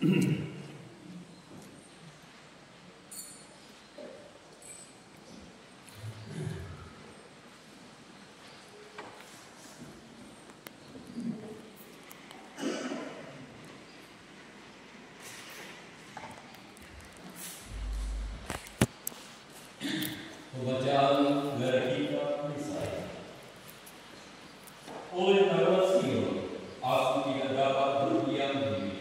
Pembacaan dari kitab Yesaya. Oleh karena Sion, aku tidak dapat berdiam diri,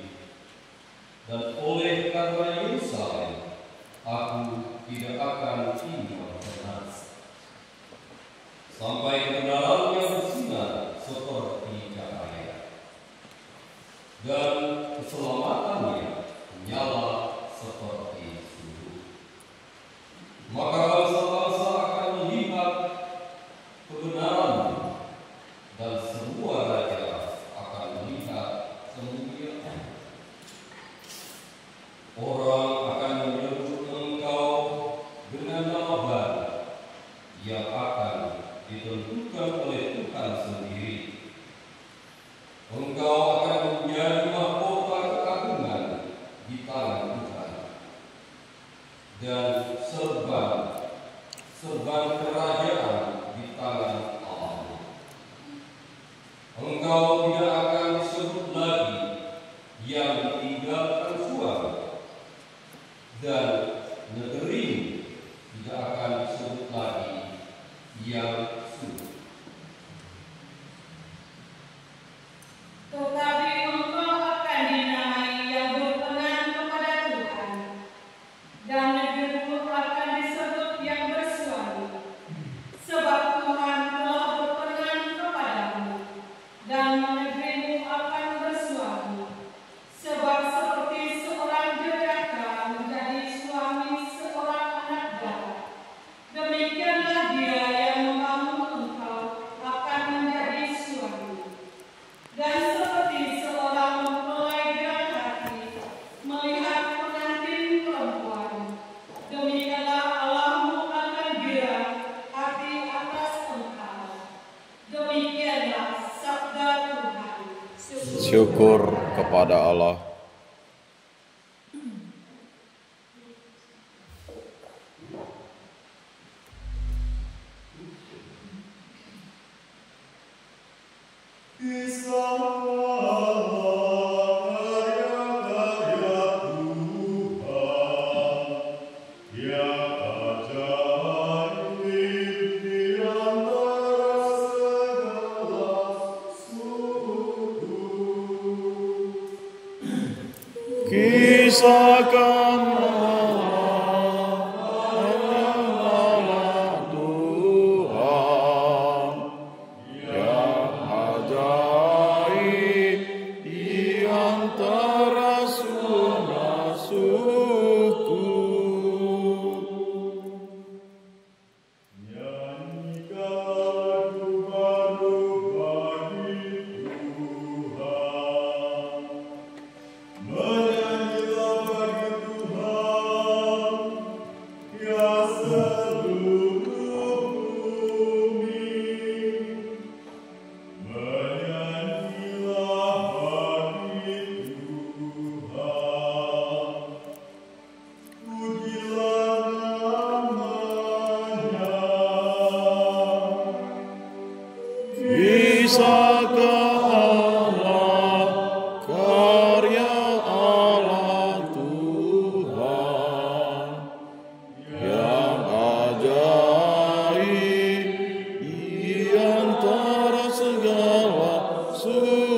dan oleh karena Yerusalem, aku tidak akan tinggal tenang, sampai kebenarannya bersinar seperti cahaya, dan keselamatannya menyala seperti suhu. Maka bangsa-bangsa akan melihat kebenaranmu, dan semua raja akan melihat kemuliaan. Orang akan menyebut engkau dengan nama baru yang akan ditentukan oleh Tuhan sendiri. Engkau akan menjadi mahkota keagungan di tangan Tuhan, dan serban kerajaan di tangan Allah. Engkau tidak akan disebut lagi yang ditinggalkan suami, dan negerimu tidak akan disebut lagi yang sunyi. Tetapi engkau akan dinamai yang berkenan kepada Tuhan, dan negerimu akan disebut yang bersuami, sebab Tuhan telah berkenan kepadamu, dan negerimu akan bersuami, sebab seperti seorang jejaka menjadi suami seorang anak darah, demikianlah dia yang membangun engkau akan menjadi suami. Dan seperti seorang mempelai dengan hati melihat pengantin perempuan, demikianlah Allahmu akan girang hati atas engkau. Demikianlah sabda Tuhan. Syukur kepada Allah. Kisahkanlah Tuhan yang ajaib di antara semua suku. Nyanyikan lagu baru bagi Tuhan. Menyanyilah bagi Tuhan, ya seluruh bumi. Menyanyilah bagi Tuhan, pujilah namanya. Kisahkanlah karya Allah Tuhan yang ajaib di antara segala suku.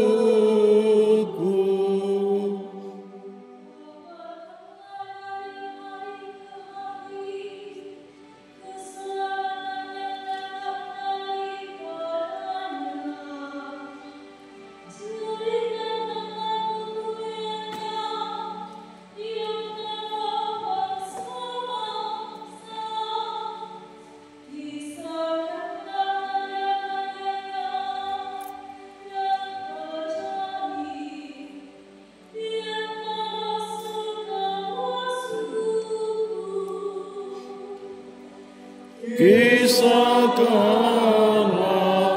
Kisahkanlah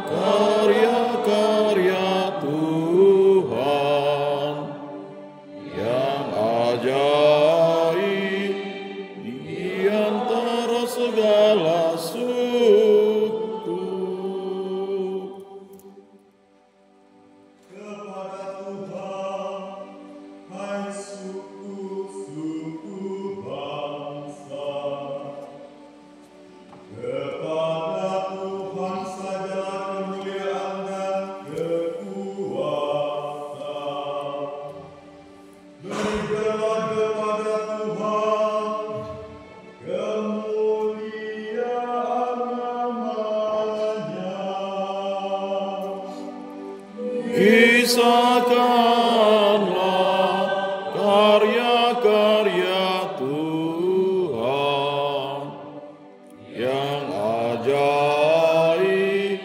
karya-karya Tuhan yang Kisahkanlah karya-karya Tuhan yang ajaib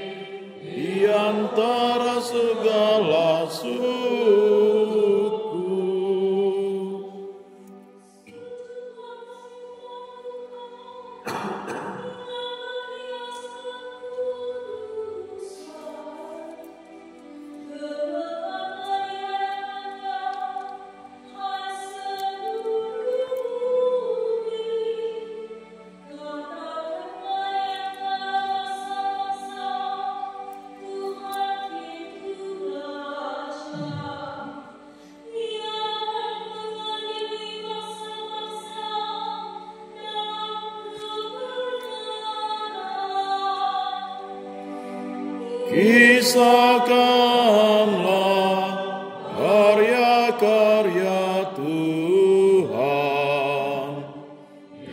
di antara segala suku. Kisahkanlah karya-karya Tuhan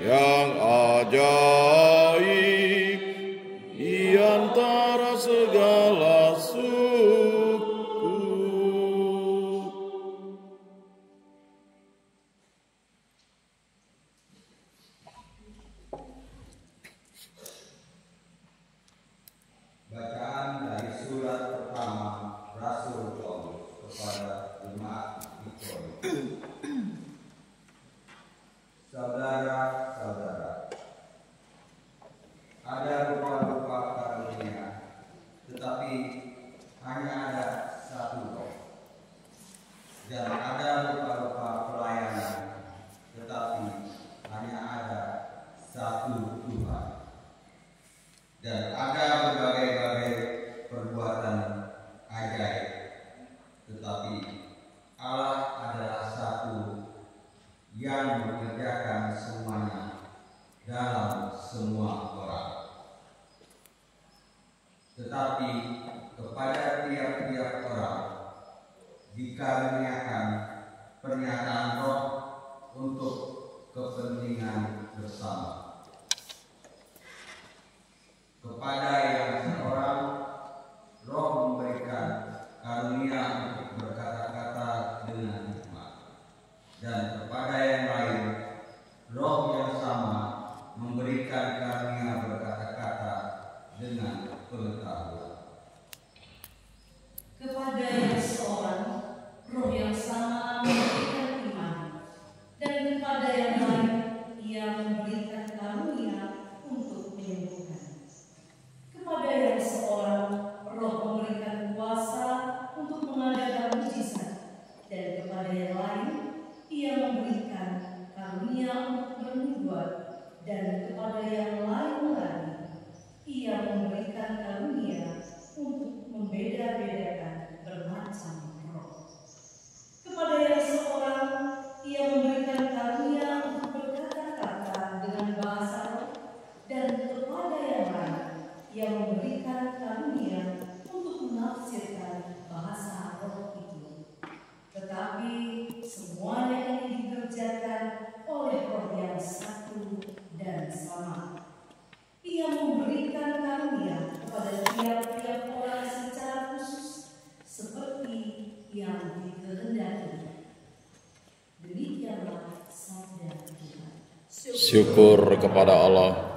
yang ajaib di antara segala suku. Bacaan dari surat pertama Rasul Paulus kepada jemaat di Korintus. Saudara-saudara, ada rupa-rupa karunia, tetapi hanya ada satu Roh. Dan ada rupa-rupa pelayanan, tetapi hanya ada satu Tuhan. Dan ada berbagai-bagai perbuatan ajaib, tetapi Allah adalah satu yang mengerjakan semuanya dalam semua orang. Tetapi kepada tiap-tiap orang dikaruniakan pernyataan Roh untuk kepentingan bersama. Kepada yang seorang, Roh memberikan karunia untuk berkata-kata dengan hikmat, dan kepada yang lain, Roh yang sama memberikan karunia berkata-kata dengan pengetahuan. Kepada yang seorang, Roh yang sama memberikan iman, dan kepada yang lain, Ia memberikan karunia untuk menyembuhkan. Kepada yang seorang, Roh memberikan kuasa untuk mengadakan mujizat, dan kepada yang lain, Ia memberikan karunia untuk bernubuat, dan kepada yang lain lagi, Ia memberikan karunia untuk membeda-bedakan bermacam roh. Kepada yang seorang, Ia memberikan karunia untuk berkata-kata dengan bahasa roh, dan kepada yang lain, Ia memberikan karunia untuk menafsirkan bahasa roh itu. Tetapi semuanya ini dikerjakan oleh Roh yang satu dan sama. Ia memberikan karunia kepada tiap-tiap orang secara khusus seperti yang dikehendaki. Demikianlah sabda Tuhan. Syukur kepada Allah.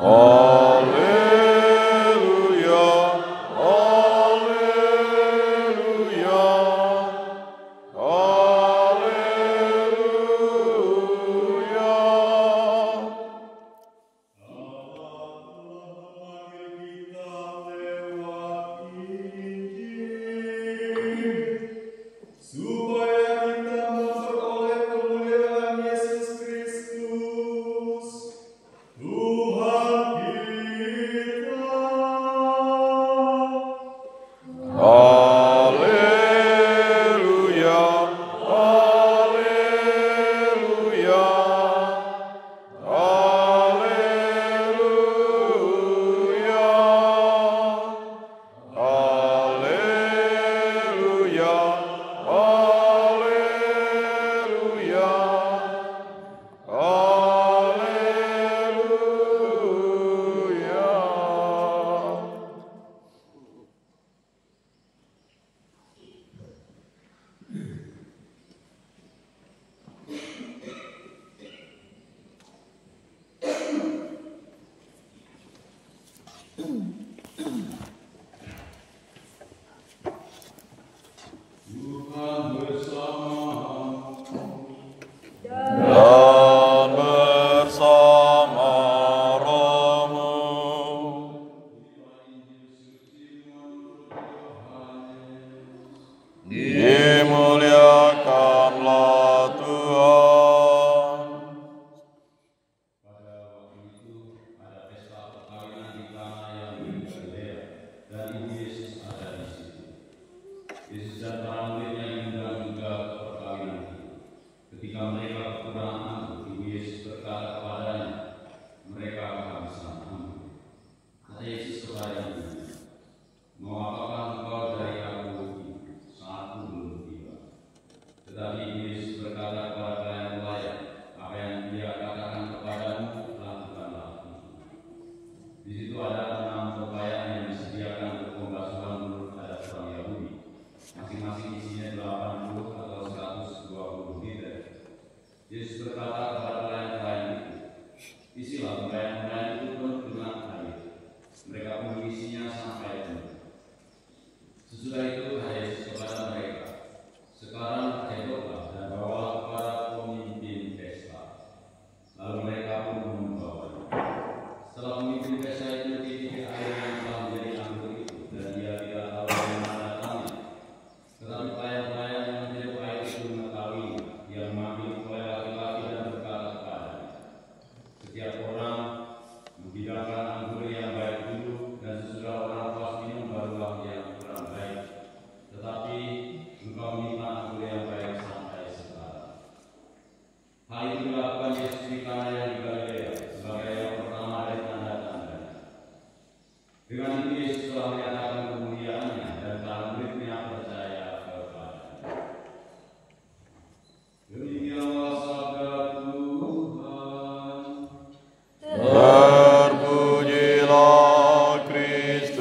Haleluya, haleluya, Tuhan bersamamu. Dan bersama rohmu. Dimuliakanlah Tuhan. Pada waktu itu ada pesta perkawinan di Kana yang di Galilea, dan Ibu Yesus ada di situ. Yesus dan para muridnya diundang juga ke perkawinan itu. Ketika mereka kekurangan anggur, Ibu Yesus berkata kepadanya, mereka kehabisan anggur. Kata Yesus kepada ibunya, mau apakah engkau dari aku itu? Saatku belum tiba. Tetapi Ibu Yesus berkata kepada pelayan-pelayan, apa yang dia katakan kepadamu, lakukanlah itu. Di situ ada 6 tempayan yang disediakan untuk pembasuhan menurut adat orang Yahudi. Masing-masing isinya 80 atau 120 liter. Yesus berkata kepada pelayan-pelayan itu, isilah tempayan-tempayan itu penuh dengan air. Mereka pun mengisinya sampai penuh. Sesudah itu kata Yesus kepada mereka, sekarang cekoklah dan bawalah kepada pemimpin pesta. Lalu mereka pun membawanya. Setelah pemimpin pesta itu mencicipi air yang telah menjadi anggur itu, dan dia tidak tahu dari mana datangnya. Tetapi pelayan-pelayan yang menjeruk air itu mengetahuinya. Dia memanggil oleh laki-laki dan berkata kepadanya, setiap orang menghidangkan anggur yang baik dulu, dan sesudah orang puas minum barulah yang kurang baik. Tetapi engkau minta anggur yang baik sampai sekarang. Hal itu dilakukan Yesus di Kana yang di Galilea sebagai yang pertama dari tanda-tandanya. Dengan itu Yesus telah menyatakan kemuliaannya, dan para muridnya percaya kepadanya. Demikianlah sabda Tuhan. Terpujilah Kristus.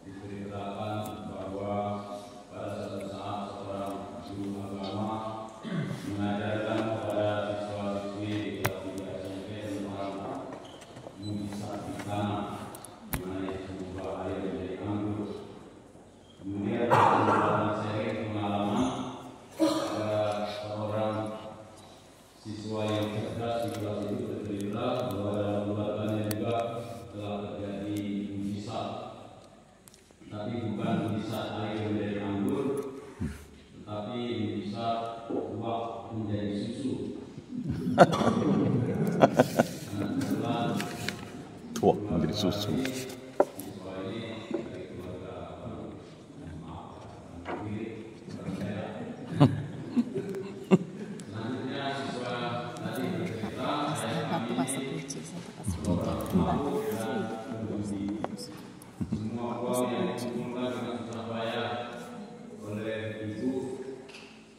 Diberitakan bahwa pada suatu saat seorang guru agama mengajarkan kepada siswa-siswi di kelas 3 SMP tentang mujizat di Kana, di mana Yesus mengubah air menjadi anggur. Kemudian dalam seri pengalaman ada seorang siswa yang cerdas di kelas itu bercerita bahwa dalam keluarganya juga telah terjadi mujizat, tapi bukan mujizat air menjadi anggur, tetapi mujizat uap menjadi susu. Karena kebetulan Wah, menjadi susu. siswa ini dari keluarga selanjutnya siswa tadi bercerita, saya kami semua uang yang dikumpulkan dengan susah payah oleh ibu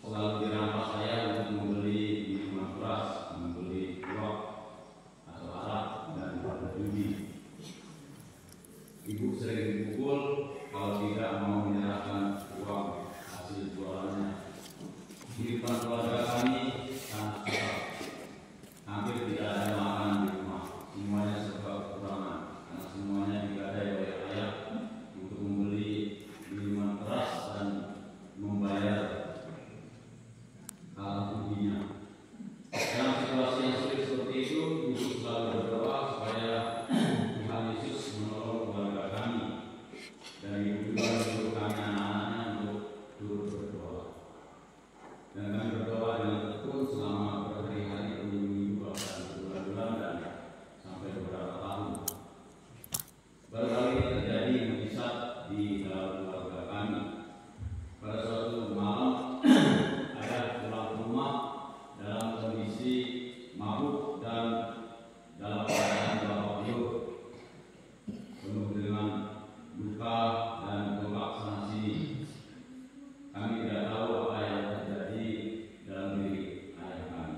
selalu dirampas saya untuk membeli minuman keras, membeli uang atau arak dan berjudi. Ibu sering dipukul kalau tidak mau menyerahkan uang hasil jualannya. Kehidupan keluarga kami sangat susah. Hampir tidak ada makanan di rumah. Semuanya serba kekurangan karena semuanya digadai oleh ayah untuk membeli minuman keras dan membayar budinya. Dalam situasi yang sulit seperti itu, ibu selalu berdoa supaya Tuhan Yesus menolong keluarga kami, dan ibu juga menyuruh kami anak-anaknya untuk turut berdoa. Dan kami berdoa dengan tekun selama berhari-hari, berminggu, bahkan berbulan-bulan dan sampai beberapa tahun. Baru kali ini terjadi mujizat di dalam keluarga kami. Pada suatu malam, ayah pulang ke rumah dalam kondisi mabuk dan dalam keadaan babak belur, penuh dengan luka dan tolak sana sini. Kami tidak tahu apa yang terjadi dalam diri ayah kami.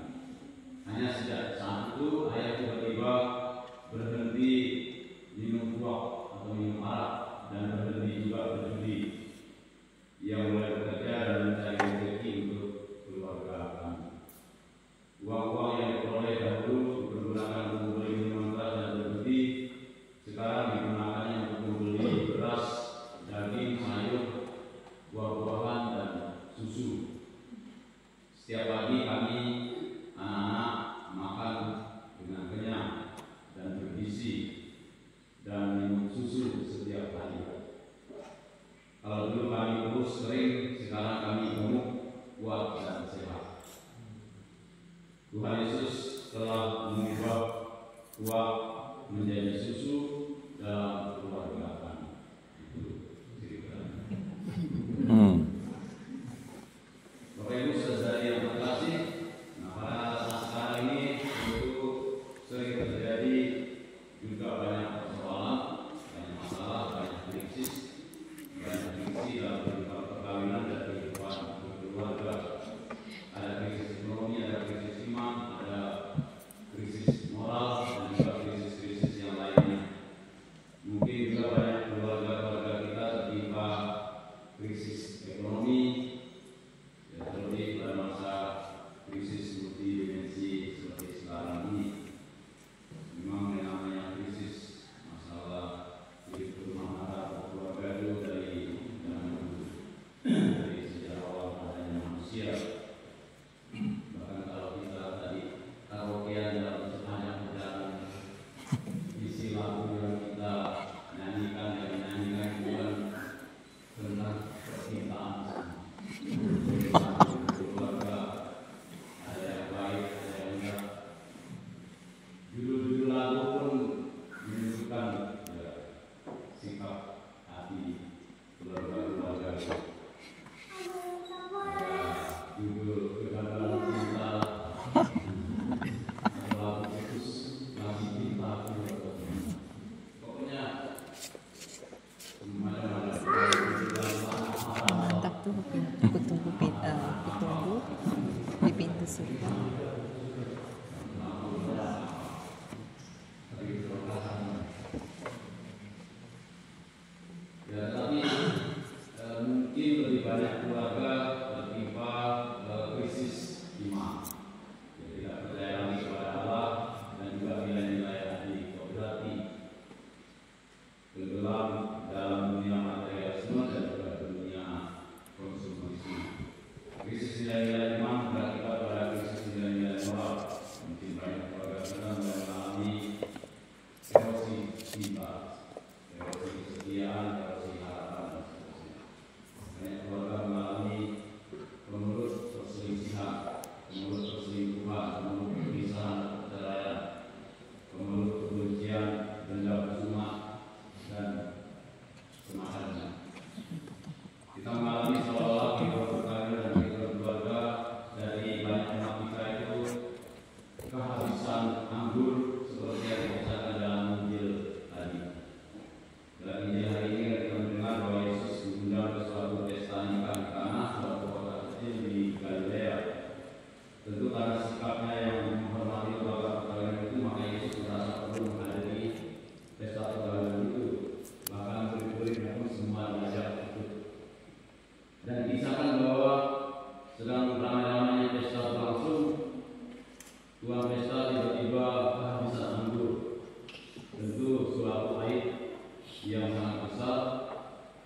Hanya sejak saat itu ayah tiba-tiba berhenti minum buah atau minum arak. kutunggu di pintu surga. Ya, tapi mungkin lebih banyak keluarga tertimpa krisis iman. Jadi tidak percaya lagi kepada Allah dan juga nilai-nilai hati berarti tenggelam dalam dunia materialisme dan juga dunia konsumerisme. Krisis nilai-nilai iman berakibat pada krisis nilai-nilai moral. Mungkin banyak keluarga kita mengalami erosi cinta, erosi kesetiaan, erosi harapan, dan seterusnya. Banyak keluarga mengalami menurut perselisihan, menurut perselingkuhan, menurut perpisahan, perceraian, menurut kebencian, dendam cuma dan semacamnya. Kita mengalami seolah-olah kehidupan berkarir dan kehidupan keluarga dari banyak umat kita itu kehabisan anggur seperti yang dikisahkan dalam Injil tadi. Dalam Injil hari ini kita mendengar bahwa Yesus diundang ke suatu pesta nikah di Kana, suatu kota kecil di Galilea. Tentu karena sikapnya yang menghormati lembaga perkawinan itu, maka Yesus merasa perlu menghadiri pesta perkawinan itu. Bahkan murid-muridnya pun semua diajak ikut. Dan dikisahkan bahwa sedang ramai-ramainya pesta berlangsung, tuan pesta tiba-tiba kehabisan anggur. Tentu suatu aib yang sangat besar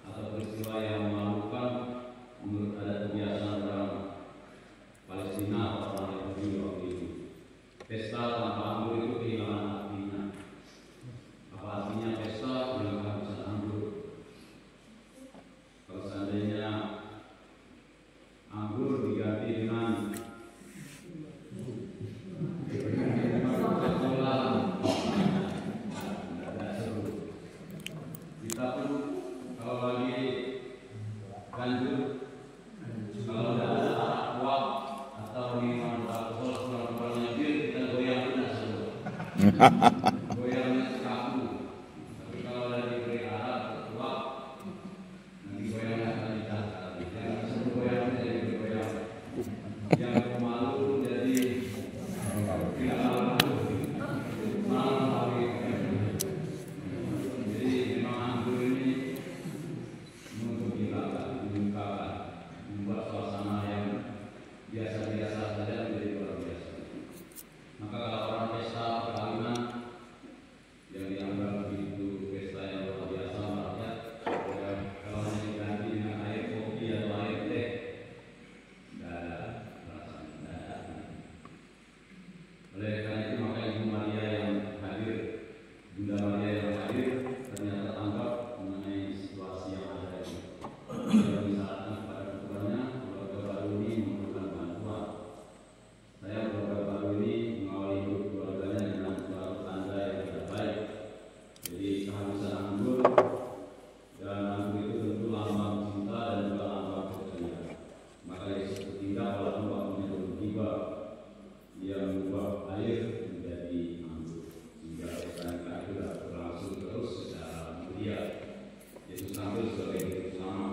atau peristiwa yang memalukan menurut adat kebiasaan orang Palestina atau orang Yahudi waktu itu. Pesta tanpa anggur itu kehilangan artinya. Apa artinya pesta yang kehabisan anggur? Kalau seandainya anggur diganti dengan kita pun kalau lagi ganjil, kalau tidak ada arak kuat atau minuman alkohol kurang-kurangnya bir, kita goyang lunas dulu. Goyangnya sekaku. Tapi kalau ada diberi arak kuat, nanti goyangnya akan ditahan. Yang sebelum goyangnya jadi bergoyang. Yang pemalu jadi tidak malu. Malu. Jadi memang anggur ini menggembirakan, membuat suasana yang biasa-biasa saja menjadi luar biasa. Maka kalau orang pesta perkawinan yang dianggap begitu pesta yang luar biasa rakyat, kalau hanya diganti dengan air kopi atau air teh, tidak ada rasanya, tidak ada artinya. Oleh karena itu maka Ibu Maria yang hadir, Bunda Maria yang hadir ternyata tanggap mengenai situasi yang ada ini. Dia misalkan kepada ketuanya, keluarga baru ini memerlukan bantuan. Saya keluarga baru ini mengawali hidup keluarganya dengan suatu tanda yang tidak baik. Jadi kehabisan anggur, dan anggur itu tentu lambang cinta dan juga lambang percaya. Maka Yesus bertindak walaupun waktunya belum tiba. Dia mengubah air menjadi anggur, sehingga pesta nikah itu dapat berlangsung terus secara mulia. Yesus tampil sebagai hidup selama.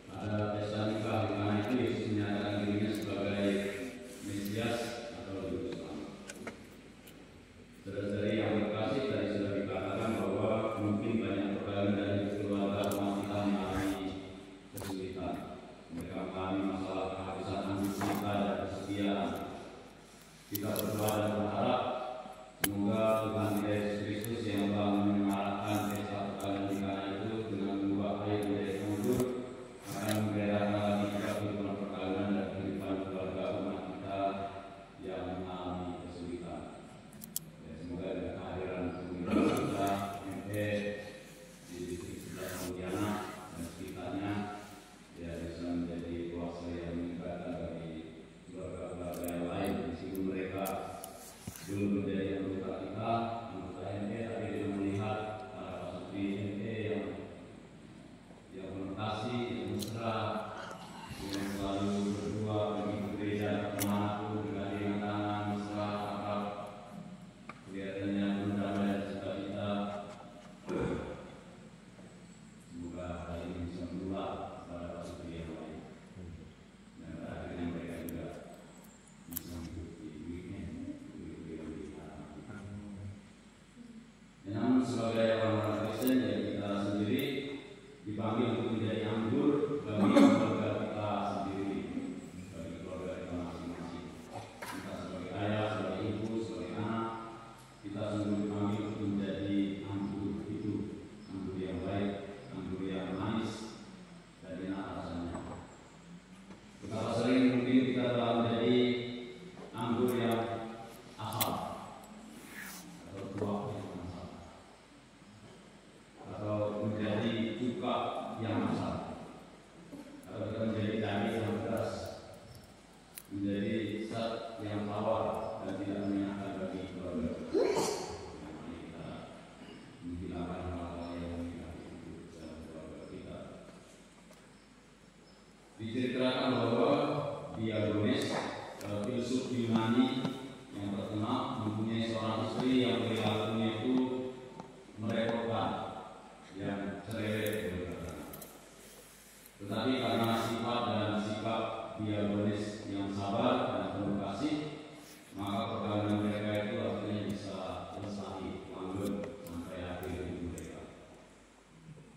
Pada pesta nikah di mana itu Yesus menyatakan dirinya sebagai Mesias atau hidup selama. Saudara-saudari yang terkasih, tadi sudah dikatakan bahwa mungkin banyak perkawinan dari keluarga umat kita mengalami kesulitan. Mereka mengalami masalah kehabisan anggur cinta dan kesetiaan. Kita berdoa dan berharap semoga Tuhan Yesus Kristus yang telah menyemarakkan pesta perkawinan di Kana itu dengan mengubah air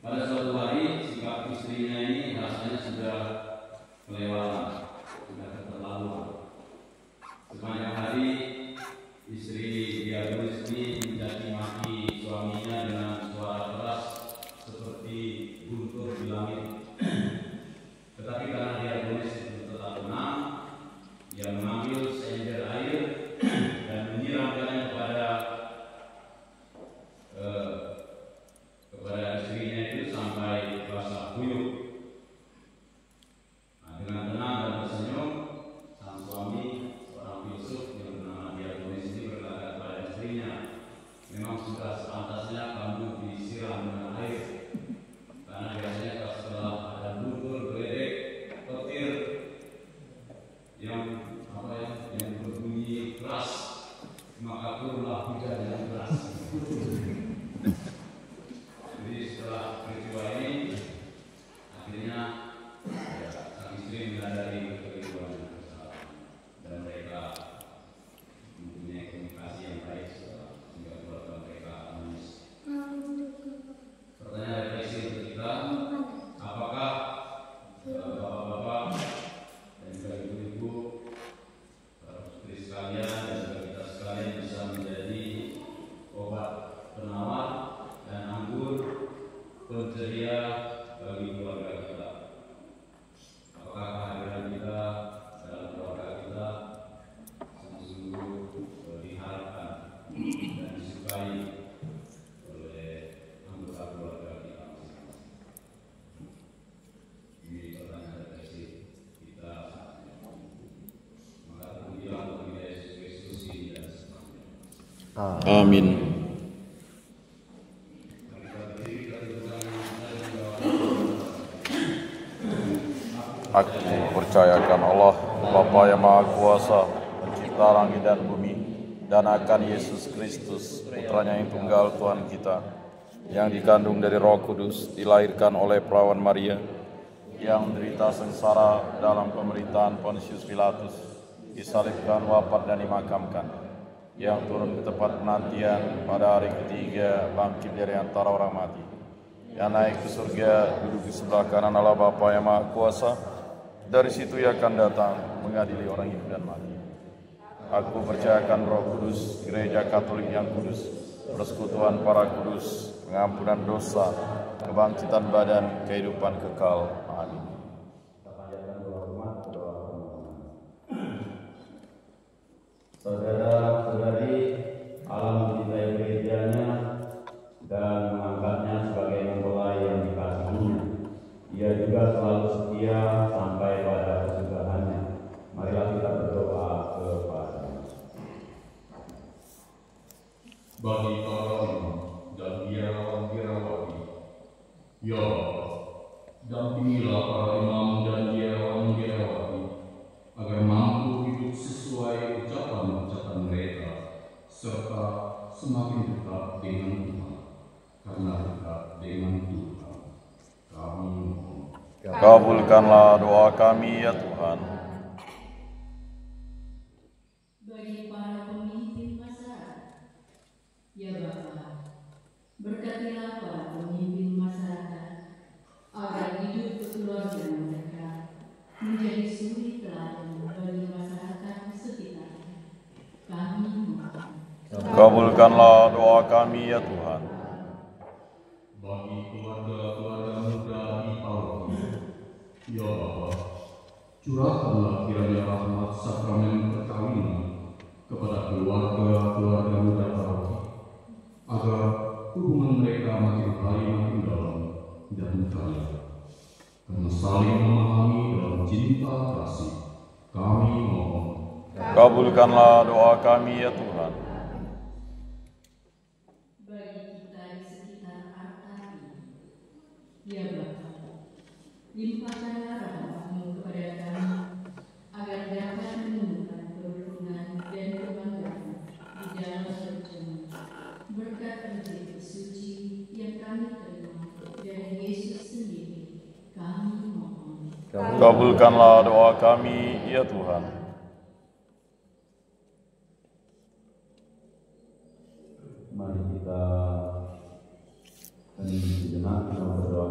Pada suatu hari sikap istrinya ini rasanya sudah kelewatan, sudah keterlaluan. Sepanjang hari istri Diagonis ini mencaci maki suaminya dengan suara keras seperti guntur di langit. Tetapi karena Diagonis itu tetap tenang, dia mengambil seember air dan menyiramkannya kepada istrinya itu sampai basah kuyup. Nah, dengan tenang dan tersenyum, sang suami, seorang filsuf yang bernama Diagonis ini berkata kepada istrinya, memang sudah sepantasnya kamu disiram dengan air, karena biasanya setelah ada guntur, geledek, petir yang berbunyi keras, maka turunlah hujan yang keras. Jadi setelah peristiwa ini, akhirnya sang istri menyadari kekeliruan dan mereka mempunyai komunikasi yang baik sehingga keluarga mereka harmonis. Pertanyaan refleksi untuk kita, apakah bapak-bapak dan juga ibu-ibu, para putri sekalian dan juga kita sekalian bisa menjadi obat penawar dan anggur penceria bagi keluarga kita? Apakah kehadiran kita dalam keluarga kita sungguh-sungguh diharapkan dan disukai oleh anggota keluarga kita masing-masing? Ini pertanyaan refleksi kita saat ini. Maka terpujilah Tuhan Yesus Kristus ini dan selamanya. Amin. Aku percayakan Allah, Bapa yang Maha Kuasa, pencipta langit dan bumi, dan akan Yesus Kristus, putranya yang tunggal Tuhan kita, yang dikandung dari Roh Kudus, dilahirkan oleh perawan Maria, yang menderita sengsara dalam pemerintahan Pontius Pilatus, disalibkan, wafat dan dimakamkan, yang turun ke tempat penantian pada hari ketiga, bangkit dari antara orang mati, yang naik ke surga, duduk di sebelah kanan Allah Bapa yang Maha Kuasa. Dari situ ia akan datang mengadili orang hidup dan mati. Aku percayakan Roh Kudus, Gereja Katolik yang kudus, persekutuan para kudus, pengampunan dosa, kebangkitan badan, kehidupan kekal. Amin. Saudara-saudari, Allah mencintai gerejanya dan mengangkatnya sebagai mempelai yang dikasihinya. Ia juga selalu setia sampai pada kesudahannya. Marilah kita berdoa kepada-Nya. Bagi para imam dan biarawan-biarawati, ya Bapa, dampingilah para imam dan biarawan-biarawati agar mampu hidup sesuai ucapan-ucapan mereka serta semakin dekat dengan Tuhan. Karena dekat dengan Tuhan, kami mohon. Kabulkanlah doa kami ya Tuhan. Bagi para pemimpin masyarakat, ya Bapa, berkatilah para pemimpin masyarakat agar hidup keluarga mereka menjadi suri teladan bagi masyarakat di sekitarnya. Kami mohon. Kabulkanlah doa kami ya Tuhan. Bagi keluarga-keluarga muda di Paroki, ya Bapa, curahkanlah kiranya rahmat sakramen perkawinan kepada keluarga-keluarga muda Paroki, agar hubungan mereka makin hari makin dalam dan kaya. Karena saling memahami dalam cinta kasih, kami mohon. Kabulkanlah doa kami ya Tuhan. Bagi kita di sekitar altar ini, ya Bapa, limpahkanlah rahmat-Mu kepada kami, agar dapat menemukan keberuntungan dan kebanggaan di dalam perjuangan berkat Injil suci yang kami terima dari Yesus sendiri. Kami mohon. Kabulkanlah doa kami ya Tuhan. Mari kita sejenak berdoa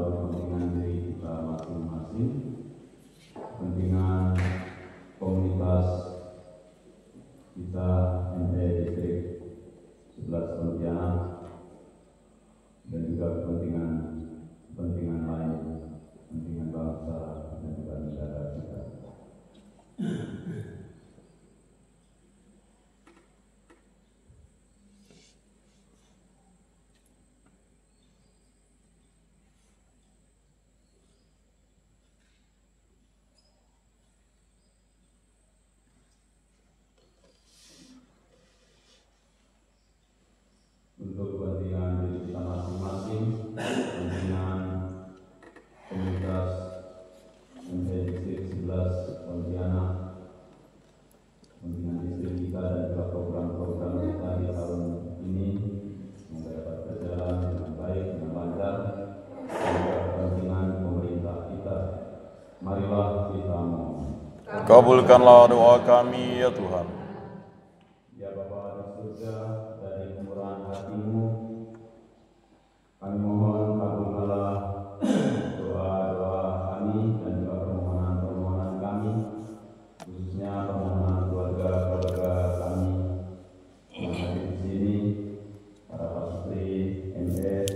Kabulkanlah doa kami ya Tuhan. Ya Bapa di surga, dari kemurahan hati-Mu, kami mohon kabulkanlah doa-doa kami dan juga permohonan-permohonan kami, khususnya permohonan keluarga-keluarga kami yang hadir di sini, para pasutri MS,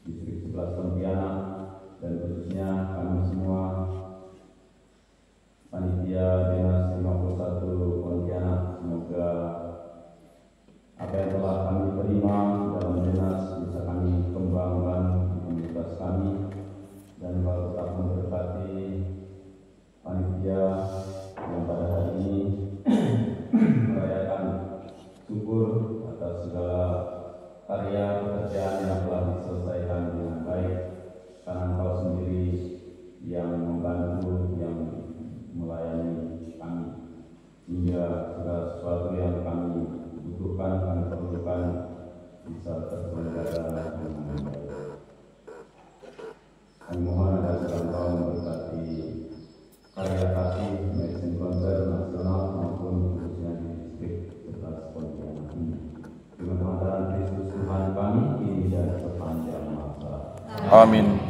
distrik 11 Pontianak, dan khususnya kami semua panitia Dinas 51 Pontianak. Semoga apa yang telah kami terima dalam dinas bisa kami kembangkan di komunitas kami, dan kalau tetap memberkati panitia yang pada hari ini merayakan syukur atas segala karya pekerjaan yang telah diselesaikan dengan baik, karena Engkau sendiri yang membantu, yang melayani kami, hingga segala sesuatu yang kami butuhkan, kami perlukan bisa terselenggara dengan baik. Kami mohon agar Engkau memberkati karya kasih Medicine Concern nasional maupun khususnya di distrik 11 Pontianak ini. Dengan pengantaran Kristus Tuhan kami kini dan sepanjang masa. Amin.